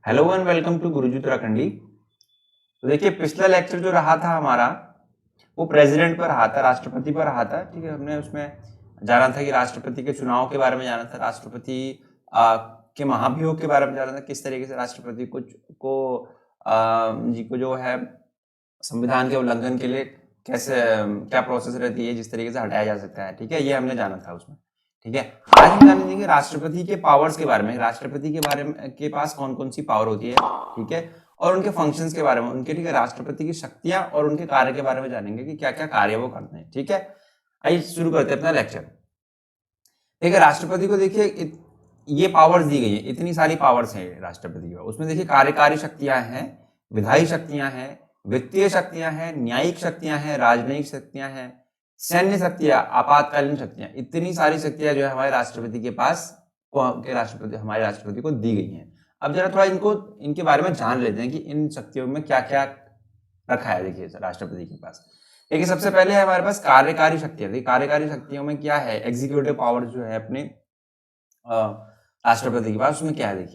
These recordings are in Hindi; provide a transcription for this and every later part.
हेलो एंड वेलकम टू गुरुजी उत्तराखंडी। तो देखिए पिछला लेक्चर जो रहा था हमारा वो प्रेसिडेंट पर रहा था, राष्ट्रपति पर रहा था। ठीक है, हमने उसमें जाना था कि राष्ट्रपति के चुनाव के बारे में जाना था, राष्ट्रपति के महाभियोग के बारे में जाना था, किस तरीके से राष्ट्रपति को जो है संविधान के उल्लंघन के लिए कैसे क्या प्रोसेस रहती है, जिस तरीके से हटाया जा सकता है। ठीक है, ये हमने जाना था उसमें। ठीक है, आज हम जानेंगे राष्ट्रपति के पावर्स के बारे में, राष्ट्रपति के बारे में के पास कौन कौन सी पावर होती है। ठीक है, और उनके फंक्शंस के बारे में, उनके ठीक है राष्ट्रपति की शक्तियां और उनके कार्य के बारे में जानेंगे कि क्या क्या कार्य वो करते हैं। ठीक है, आइए शुरू करते हैं अपना लेक्चर। ठीक है, राष्ट्रपति को देखिए ये पावर्स दी गई है, इतनी सारी पावर्स हैं राष्ट्रपति की। उसमें देखिए कार्यकारी शक्तियां हैं, विधायी शक्तियां हैं, वित्तीय शक्तियां हैं, न्यायिक शक्तियां हैं, राजनयिक शक्तियां हैं, सैन्य शक्तियां, आपातकालीन शक्तियां, इतनी सारी शक्तियां जो है हमारे राष्ट्रपति के पास हमारे राष्ट्रपति को दी गई हैं। अब जरा थोड़ा इनके बारे में जान लेते हैं कि इन शक्तियों में क्या क्या रखा है। देखिए राष्ट्रपति के पास देखिए सबसे पहले है हमारे पास कार्यकारी शक्तियां। देखिए कार्यकारी शक्तियों में क्या है, एग्जीक्यूटिव पावर जो है अपने राष्ट्रपति के पास, उसमें क्या है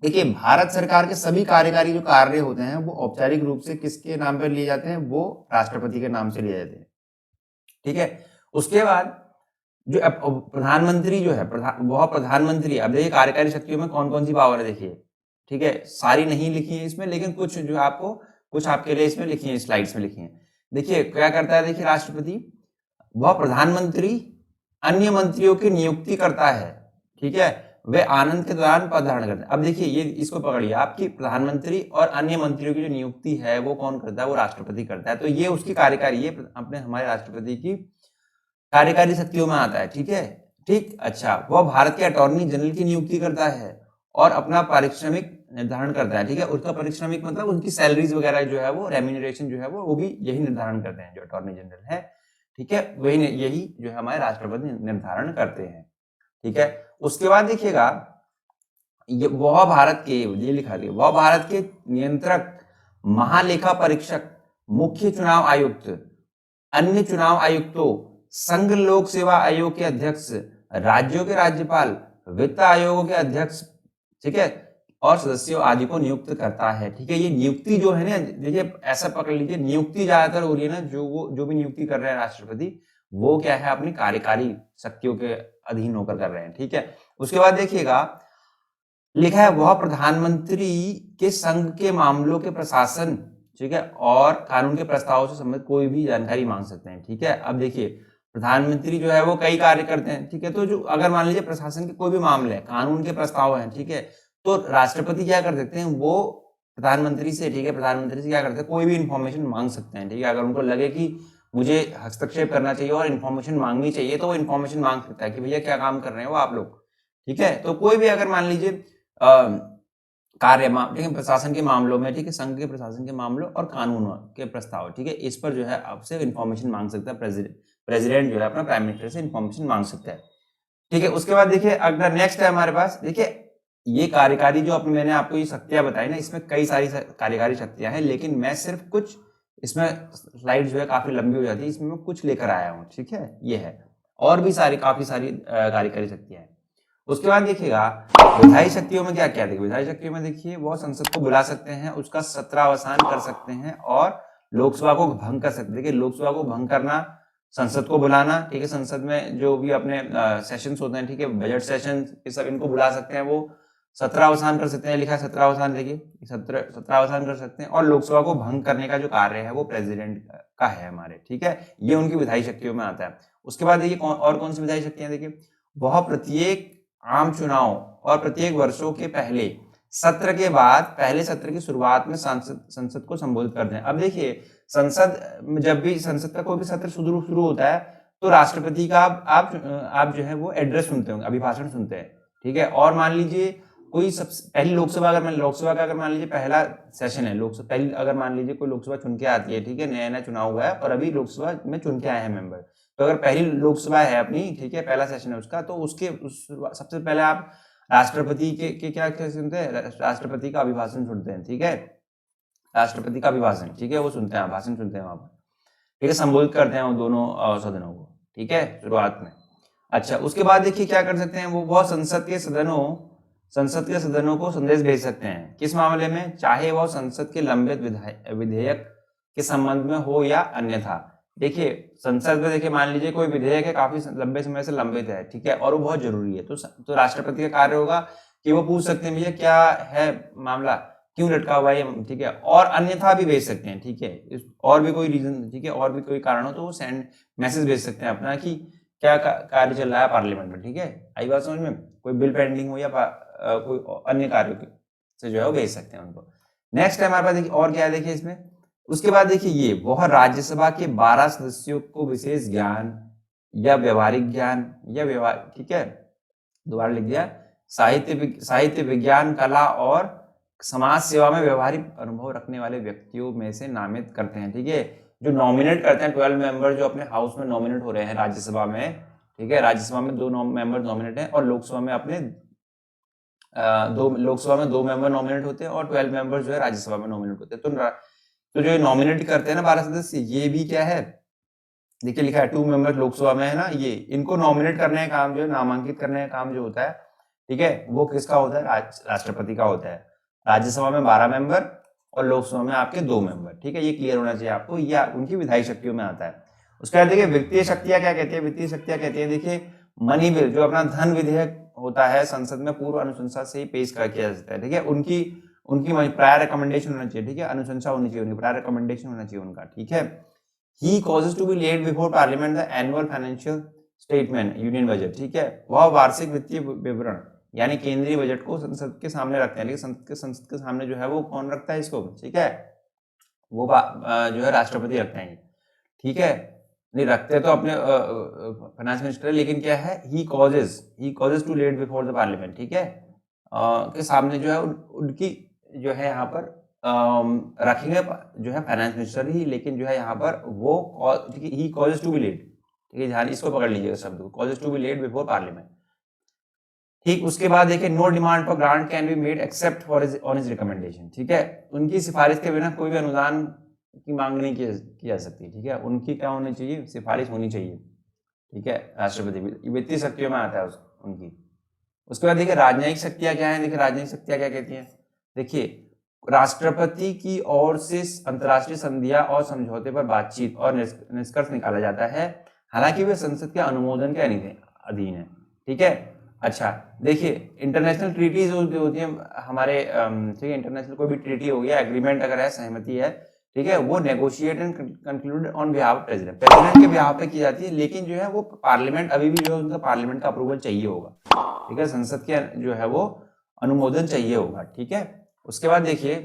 देखिए भारत सरकार के सभी कार्यकारी जो कार्य होते हैं वो औपचारिक रूप से किसके नाम पर लिए जाते हैं, वो राष्ट्रपति के नाम से लिए जाते हैं। ठीक है, उसके बाद जो प्रधानमंत्री जो है वह प्रधानमंत्री, अब देखिए कार्यकारी शक्तियों में कौन कौन सी पावर है देखिए। ठीक है, सारी नहीं लिखी है इसमें, लेकिन कुछ जो आपको कुछ आपके लिए इसमें लिखी है, स्लाइड्स में लिखी है। देखिए क्या करता है, देखिए राष्ट्रपति वह प्रधानमंत्री अन्य मंत्रियों की नियुक्ति करता है। ठीक है, वे आनंद के दौरान पद धारण करते हैं। अब देखिए ये इसको पकड़िए, आपकी प्रधानमंत्री और अन्य मंत्रियों की जो नियुक्ति है वो कौन करता है, वो राष्ट्रपति करता है। तो ये उसकी कार्यकारी, ये अपने हमारे राष्ट्रपति की कार्यकारी शक्तियों में आता है। ठीक है, ठीक। अच्छा, वह भारत के अटॉर्नी जनरल की नियुक्ति करता है और अपना पारिश्रमिक निर्धारण करता है। ठीक है, उसका पारिश्रमिक मतलब उनकी सैलरीज वगैरह जो है वो रेम्यूनरेशन जो है वो भी यही निर्धारण करते हैं जो अटॉर्नी जनरल है। ठीक है, वही यही जो है हमारे राष्ट्रपति निर्धारण करते हैं। ठीक है, उसके बाद देखिएगा वह भारत के, ये लिखा गया, वह भारत के नियंत्रक, महालेखा परीक्षक, मुख्य चुनाव आयुक्त, अन्य चुनाव आयुक्तों, संघ लोक सेवा आयोग के अध्यक्ष, राज्यों के राज्यपाल, वित्त आयोगों के अध्यक्ष, ठीक है, और सदस्यों आदि को नियुक्त करता है। ठीक है, ये नियुक्ति जो है ना, देखिए ऐसा पकड़ लीजिए, नियुक्ति ज्यादातर हो रही है ना, जो भी नियुक्ति कर रहे हैं राष्ट्रपति, वो क्या है अपनी कार्यकारी शक्तियों के अधीन होकर कर रहे हैं। ठीक है, उसके बाद देखिएगा लिखा है वह प्रधानमंत्री के संघ के मामलों के प्रशासन, ठीक है, और कानून के प्रस्तावों से संबंधित कोई भी जानकारी मांग सकते हैं। ठीक है, अब देखिए प्रधानमंत्री जो है वो कई कार्य करते हैं। ठीक है, तो जो अगर मान लीजिए प्रशासन के कोई भी मामले हैं, कानून के प्रस्ताव हैं, ठीक है, तो राष्ट्रपति क्या कर सकते हैं, वो प्रधानमंत्री से, ठीक है, प्रधानमंत्री से क्या करते हैं, कोई भी इंफॉर्मेशन मांग सकते हैं। ठीक है, अगर उनको लगे कि मुझे हस्तक्षेप करना चाहिए और इन्फॉर्मेशन मांगनी चाहिए तो वो इन्फॉर्मेशन मांग सकता है कि भैया क्या काम कर रहे हो आप लोग। ठीक है, तो कोई भी अगर मान लीजिए कार्य प्रशासन के मामलों में, ठीक है, संघ के प्रशासन के मामलों और कानून के प्रस्ताव, ठीक है, इस पर जो है आपसे इन्फॉर्मेशन मांग सकता है प्रेसिडेंट जो है अपना प्राइम मिनिस्टर से इन्फॉर्मेशन मांग सकता है। ठीक है, उसके बाद देखिए अगला नेक्स्ट है हमारे पास, देखिए ये कार्यकारी जो मैंने आपको ये शक्तियां बताई ना, इसमें कई सारी कार्यकारी शक्तियां हैं, लेकिन मैं सिर्फ कुछ, इसमें स्लाइड जो है काफी लंबी हो जाती है, इसमें मैं कुछ लेकर आया हूं। ठीक है, ये है, और भी काफी सारी कार्यकारी शक्तियां हैं। उसके बाद देखिएगा विधायी शक्तियों में क्या क्या देखिए, विधायी शक्तियों में देखिए वो संसद को बुला सकते हैं, उसका सत्रावसान कर सकते हैं और लोकसभा को भंग कर सकते हैं। देखिए लोकसभा को भंग करना, संसद को बुलाना, ठीक है, संसद में जो भी अपने सेशंस होते हैं, ठीक है, बजट सेशन, ये सब इनको बुला सकते हैं, वो सत्रावसान कर सकते हैं, लिखा है सत्रावसान, देखिए सत्रावसान कर सकते हैं, और लोकसभा को भंग करने का जो कार्य है वो प्रेसिडेंट का है हमारे। ठीक है, ये उनकी विधायी शक्तियों में आता है। उसके बाद देखिए और कौन सी विधायी शक्तियां, देखिए वह प्रत्येक आम चुनाव और प्रत्येक वर्षों के पहले सत्र के बाद पहले सत्र की शुरुआत में संसद को संबोधित करते हैं। अब देखिए संसद में जब भी संसद का कोई भी सत्र शुरू होता है तो राष्ट्रपति का आप जो है वो एड्रेस सुनते होंगे, अभिभाषण सुनते हैं। ठीक है, और मान लीजिए कोई पहली लोकसभा का अगर मान लीजिए पहला सेशन है, लोकसभा पहली अगर मान लीजिए कोई लोकसभा चुन के आती है, ठीक है, नया चुनाव हुआ है और अभी लोकसभा में चुन के आए हैं मेंबर, तो अगर पहली लोकसभा है अपनी, ठीक है, पहला सेशन है उसका, तो सबसे पहले आप राष्ट्रपति के क्या सुनते हैं, राष्ट्रपति का अभिभाषण सुनते हैं। ठीक है, राष्ट्रपति का अभिभाषण, ठीक है, वो सुनते हैं, भाषण सुनते हैं वहां पर, ठीक है, संबोधित करते हैं वो दोनों सदनों को। ठीक है, शुरुआत में। अच्छा, उसके बाद देखिए क्या कर सकते हैं, वो संसद के सदनों संसद के सदनों को संदेश भेज सकते हैं। किस मामले में? चाहे वह संसद के लंबित विधेयक के संबंध में हो या अन्यथा। देखिए संसद में देखिए मान लीजिए कोई विधेयक है काफी लंबे समय से लंबित है, ठीक है, और वो बहुत जरूरी है, तो राष्ट्रपति का कार्य होगा कि वो पूछ सकते हैं भैया क्या है मामला, क्यों लटका हुआ है, ठीक है, और अन्यथा भी भेज सकते हैं, ठीक है, और भी कोई रीजन, ठीक है, और भी कोई कारण हो तो वो सेंड मैसेज भेज सकते हैं अपना कि क्या कार्य चल रहा है पार्लियामेंट में, ठीक है। आई बात समझ में? कोई बिल पेंडिंग हो या कोई अन्य कार्य से जो है वो भेज सकते हैं उनको। नेक्स्ट है हमारे पास देखिए और क्या है, देखिए इसमें उसके बाद देखिए ये वह राज्यसभा के 12 सदस्यों को विशेष ज्ञान या व्यवहारिक ज्ञान या व्यवहार, ठीक है, दोबारा लिख दिया, साहित्य विज्ञान कला और समाज सेवा में व्यवहारिक अनुभव रखने वाले व्यक्तियों में से नामित करते हैं, ठीक है। जो नॉमिनेट करते हैं 12 मेंबर जो अपने हाउस में नॉमिनेट हो रहे हैं राज्यसभा में, ठीक है, राज्यसभा में 2 मेंबर नॉमिनेट हैं और लोकसभा में अपने लोकसभा में 2 मेंबर नॉमिनेट होते हैं और 12 मेंबर जो है राज्यसभा में नॉमिनेट होते हैं। तो जो नॉमिनेट करते हैं ना 12 सदस्य, ये भी क्या है, देखिए लिखा है 2 मेंबर लोकसभा में है ना, ये इनको नॉमिनेट करने का काम जो है, नामांकित करने का काम जो होता है, ठीक है, वो किसका होता है? राष्ट्रपति का होता है। राज्यसभा में 12 मेंबर और लोकसभा में आपके 2 मेंबर, ठीक है, ये क्लियर होना चाहिए आपको, ये उनकी विधायी शक्तियों में आता है। उसके बाद देखिए वित्तीय शक्तियां क्या कहती है? वित्तीय शक्तियां कहती है देखिए मनी बिल, जो अपना धन विधेयक होता है संसद में पूर्व अनुशंसा से ही पेश किया जा सकता है, ठीक है, उनकी प्रायर रिकमेंडेशन होना चाहिए, ठीक है, अनुशंसा होनी चाहिए, उनकी प्रायर रिकमेंडेशन होना चाहिए उनका, ठीक है। He causes to be laid before Parliament the annual financial statement, union budget, ठीक है, वह वार्षिक वित्तीय विवरण यानी केंद्रीय बजट को संसद के सामने रखते हैं, लेकिन संसद के सामने जो है वो कौन रखता है इसको, ठीक है, वो जो है राष्ट्रपति रखते हैं, ठीक है, नहीं रखते तो अपने फाइनेंस मिनिस्टर, लेकिन क्या है, he causes to laid before the parliament, ठीक है, के सामने जो है उनकी जो है यहाँ पर रखेंगे जो है फाइनेंस मिनिस्टर ही, लेकिन जो है यहाँ पर वो ही कॉजेज टू बी लेड, ठीक है, ध्यान इसको पकड़ लीजिएगा शब्द को, causes to be laid before parliament, ठीक। उसके बाद देखिए no demand for grant can be made except for on his recommendation, ठीक है, उनकी सिफारिश के बिना कोई भी अनुदान की मांग नहीं की जा सकती, ठीक है, उनकी क्या होनी चाहिए? सिफारिश होनी चाहिए, ठीक है, राष्ट्रपति वित्तीय शक्तियों में आता है उनकी। उसके बाद देखिए राजनयिक शक्तियां क्या है, देखिए राजनयिक शक्तियां क्या कहती हैं, देखिए राष्ट्रपति की ओर से अंतर्राष्ट्रीय संधियां और समझौते पर बातचीत और निष्कर्ष निकाला जाता है, हालांकि वे संसद के अनुमोदन के अधीन है, ठीक है। अच्छा देखिए इंटरनेशनल ट्रीटीज जो होती है हमारे, ठीक है, इंटरनेशनल कोई भी ट्रीटी हो गया, एग्रीमेंट अगर है, सहमति है, ठीक है, वो negotiate and concluded on behalf president के बिहाफ पे की जाती है, लेकिन जो है वो पार्लियामेंट अभी भी जो है उनका पार्लियामेंट का अप्रूवल चाहिए होगा, ठीक है, संसद के जो है वो अनुमोदन चाहिए होगा, ठीक है। उसके बाद देखिए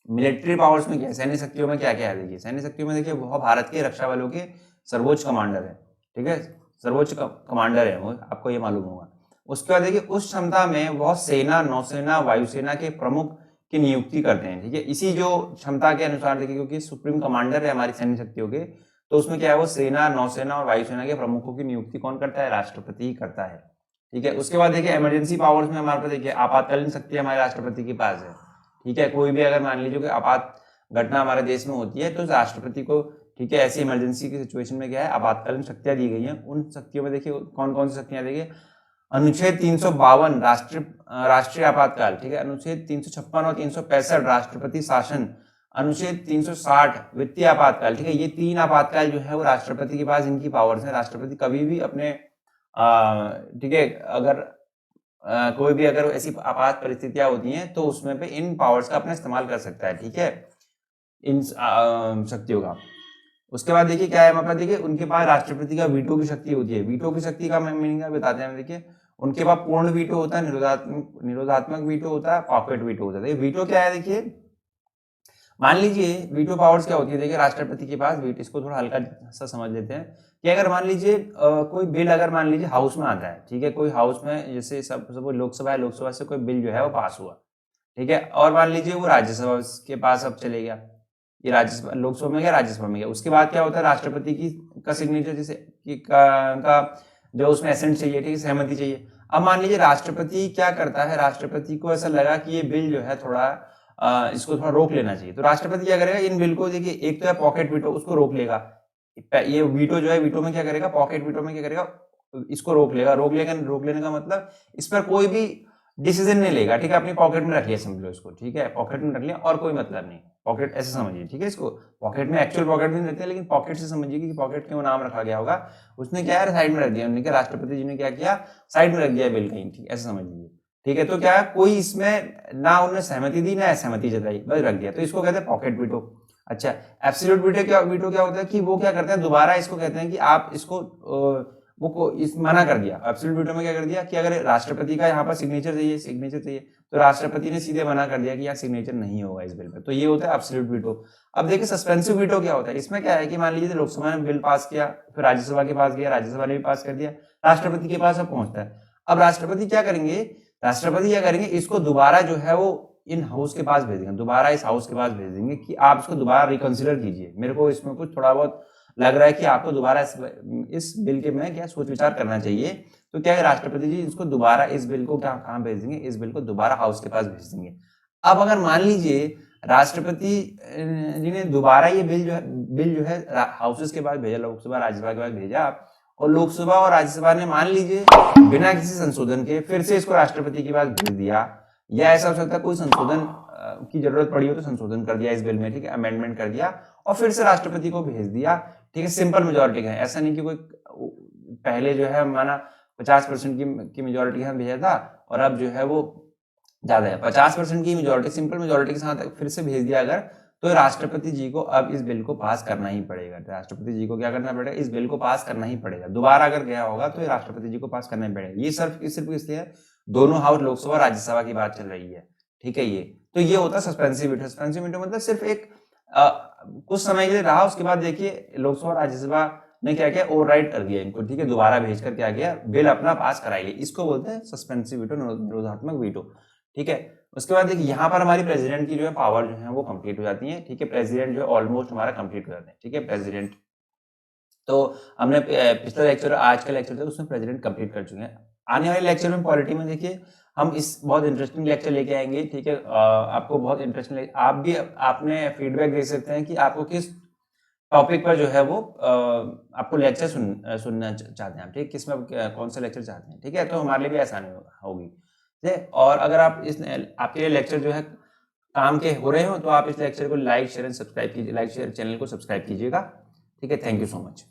मिलिट्री पावर्स में क्या, सैन्य शक्तियों में क्या क्या है, देखिए सैन्य शक्तियों में देखिए वह भारत के रक्षा बलों के सर्वोच्च कमांडर है, ठीक है, सर्वोच्च कमांडर है वो, आपको ये मालूम होगा। उसके बाद देखिए उस क्षमता में वह सेना, नौसेना, वायुसेना के प्रमुख की नियुक्ति करते हैं, ठीक है, इसी जो क्षमता के अनुसार देखिए, क्योंकि सुप्रीम कमांडर है हमारी सैन्य शक्तियों के, तो उसमें क्या है, वो सेना, नौसेना और वायुसेना के प्रमुखों की नियुक्ति कौन करता है? राष्ट्रपति ही करता है, ठीक है। उसके बाद देखिए इमरजेंसी पावर्स में हमारे पास देखिए आपातकालीन शक्ति हमारे राष्ट्रपति के पास है, ठीक है, कोई भी अगर मान लीजिए कि आपात घटना हमारे देश में होती है तो राष्ट्रपति को, ठीक है, ऐसी इमरजेंसी की सिचुएशन में क्या है, आपातकालीन शक्तियां दी गई हैं। उन शक्तियों में देखिए कौन कौन सी शक्तियां, देखिए अनुच्छेद 352 राष्ट्रीय आपातकाल, ठीक है, अनुच्छेद 356 और 365 राष्ट्रपति शासन, अनुच्छेद 360 वित्तीय आपातकाल, ठीक है, ये 3 आपातकाल जो है वो राष्ट्रपति के पास इनकी पावर्स है। राष्ट्रपति कभी भी अपने, ठीक है, अगर कोई भी अगर ऐसी आपात परिस्थितियां होती हैं तो उसमें पे इन पावर्स का अपना इस्तेमाल कर सकता है, ठीक है, इन शक्तियों का। उसके बाद देखिए क्या है हमारे पास, देखिए उनके पास राष्ट्रपति का वीटो की शक्ति होती है। वीटो की शक्ति का मीनिंग बताते हैं, देखिए उनके पास पूर्ण वीटो होता है, निरोधात्मक वीटो होता है, पॉकेट वीटो होता है। वीटो क्या है, देखिए मान लीजिए वीटो पावर्स क्या होती है, देखिए राष्ट्रपति के पास वीटो, इसको थोड़ा हल्का सा समझ लेते हैं कि अगर मान लीजिए कोई बिल अगर मान लीजिए हाउस में आता है, ठीक है, कोई हाउस में जैसे सब लोकसभा है, लोकसभा से कोई बिल जो है वो पास हुआ, ठीक है, और मान लीजिए वो राज्यसभा के पास अब चले गया, ये राज्यसभा, लोकसभा में गया, राज्यसभा में गया, उसके बाद क्या होता है, राष्ट्रपति का सिग्नेचर जैसे का जो उसमें एसेंट चाहिए, ठीक है, सहमति चाहिए। अब मान लीजिए राष्ट्रपति क्या करता है, राष्ट्रपति को ऐसा लगा कि ये बिल जो है थोड़ा इसको थोड़ा रोक लेना चाहिए, तो राष्ट्रपति क्या करेगा, इन बिल को देखिए एक तो है पॉकेट वीटो, उसको रोक लेगा, ये वीटो जो है, वीटो में क्या करेगा, पॉकेट वीटो में क्या करेगा, इसको रोक लेगा। रोक लेने का मतलब इस पर कोई भी डिसीजन नहीं लेगा, ठीक है, अपनी पॉकेट में रख लिया, समझ लो इसको, ठीक है, पॉकेट में रख लिया और कोई मतलब नहीं, पॉकेट ऐसे समझिए, ठीक है, इसको पॉकेट में, एक्चुअल पॉकेट में नहीं रखते, लेकिन पॉकेट से समझिए कि पॉकेट क्यों नाम रखा गया होगा, उसने क्या है साइड में रख दिया, उन्होंने क्या, राष्ट्रपति जी ने क्या किया, साइड में रख दिया बिल कहीं, ठीक, ऐसे समझ लीजिए, ठीक है। तो क्या कोई इसमें ना उन्होंने सहमति दी ना असहमति जताई, बस रख दिया, तो इसको कहते हैं पॉकेट वीटो। अच्छा, एब्सोल्यूट वीटो क्या होता है कि वो क्या करते हैं, दोबारा इसको कहते हैं कि आप इसको वो इस मना कर दिया। एब्सोल्यूट वीटो में क्या कर दिया कि अगर राष्ट्रपति का यहाँ पर सिग्नेचर चाहिए तो राष्ट्रपति ने सीधे मना कर दिया कि यहाँ सिग्नेचर नहीं होगा इस बिल में, तो ये होता है एब्सोल्यूट वीटो। अब देखिए सस्पेंसिव वीटो क्या होता है, इसमें क्या है कि मान लीजिए लोकसभा ने बिल पास किया, फिर राज्यसभा के पास गया, राज्यसभा ने भी पास कर दिया, राष्ट्रपति के पास अब पहुंचता है। अब राष्ट्रपति क्या करेंगे, इसको दोबारा जो है वो इन हाउस के पास भेजेंगे, दोबारा इस हाउस के पास भेज देंगे कि आप इसको दोबारा रिकंसिडर कीजिए, मेरे को इसमें कुछ थोड़ा बहुत लग रहा है कि आपको दोबारा इस बिल के में क्या सोच विचार करना चाहिए। तो क्या है, राष्ट्रपति जी इसको दोबारा इस बिल को कहाँ भेज देंगे, इस बिल को दोबारा हाउस के पास भेज देंगे। अब अगर मान लीजिए राष्ट्रपति जी ने दोबारा ये बिल जो है हाउसेस के पास भेजा, लोकसभा राज्यसभा के पास भेजा, और लोकसभा और राज्यसभा ने मान लीजिए बिना किसी संशोधन के फिर से इसको राष्ट्रपति के पास भेज दिया, या ऐसा हो सकता है कोई संशोधन की जरूरत पड़ी हो तो संशोधन कर दिया इस बिल में, ठीक है, अमेंडमेंट कर दिया और फिर से राष्ट्रपति को भेज दिया, ठीक है, सिंपल मेजोरिटी का है, ऐसा नहीं कि कोई पहले जो है माना 50% की मेजोरिटी के साथ भेजा था और अब जो है वो ज्यादा है, 50% की मेजोरिटी, सिंपल मेजोरिटी के साथ फिर से भेज दिया अगर, तो राष्ट्रपति जी को अब इस बिल को पास करना ही पड़ेगा, राष्ट्रपति जी को क्या करना पड़ेगा, इस बिल को पास करना ही पड़ेगा, दोबारा अगर गया होगा तो राष्ट्रपति जी को पास करना ही पड़ेगा। ये सिर्फ इसलिए है दोनों हाउस लोकसभा राज्यसभा की बात चल रही है, ठीक है। ये तो ये होता है सस्पेंसिव वीटो। सस्पेंसिव वीटो मतलब सिर्फ एक कुछ समय के लिए रहा, उसके बाद देखिए लोकसभा राज्यसभा ने क्या किया, ओवरराइड कर दिया इनको, ठीक है, दोबारा भेजकर क्या गया, बिल अपना पास कराई लिया, इसको बोलते हैं सस्पेंसिव वीटो, निरोधात्मक वीटो, ठीक है। उसके बाद देखिए यहाँ पर हमारी प्रेसिडेंट की जो है पावर जो है वो कंप्लीट हो जाती है, ठीक है, प्रेसिडेंट जो है ऑलमोस्ट हमारा कंप्लीट हो जाते हैं, ठीक है, प्रेसिडेंट। तो हमने पिछला लेक्चर, आज का लेक्चर था उसमें प्रेसिडेंट कंप्लीट कर चुके हैं। आने वाले लेक्चर में पॉलिटी में देखिए हम इस बहुत इंटरेस्टिंग लेक्चर लेके आएंगे, ठीक है, आपको बहुत इंटरेस्टिंग, आप भी आपने फीडबैक दे सकते हैं कि आपको किस टॉपिक पर जो है वो आपको लेक्चर सुनना चाहते हैं, ठीक, किस में कौन सा लेक्चर चाहते हैं, ठीक है, तो हमारे लिए भी आसानी होगी, ठीक है। और अगर आप आपके लिए लेक्चर जो है काम के हो रहे हो तो आप इस लेक्चर को लाइक शेयर एंड सब्सक्राइब कीजिए, लाइक शेयर चैनल को सब्सक्राइब कीजिएगा, ठीक है। Thank you so much.